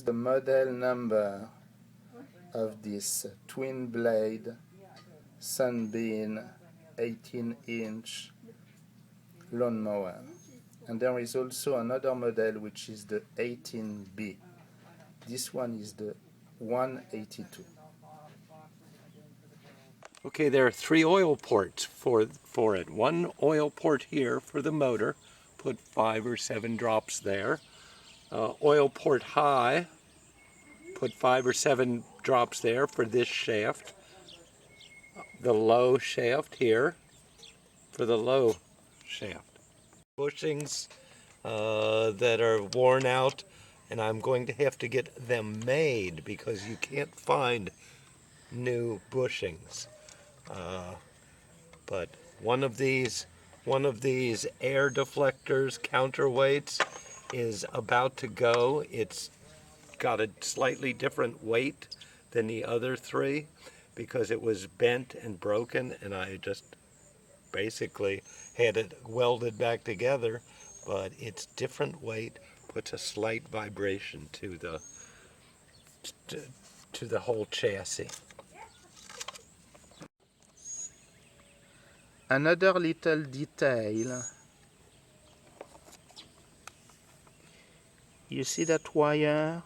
the model number of this twin blade Sunbeam 18-inch lawnmower. And there is also another model which is the 18B. This one is the 182. Okay, there are 3 oil ports for it. One oil port here for the motor, put 5 or 7 drops there. Oil port high, put 5 or 7 drops there for this shaft. The low shaft here for the low shaft. Bushings that are worn out, and I'm going to have to get them made because you can't find new bushings. But one of these air deflectors counterweights is about to go. It's got a slightly different weight than the other 3 because it was bent and broken, and I just basically had it welded back together, but its different weight puts a slight vibration to the whole chassis. Another little detail. You see that wire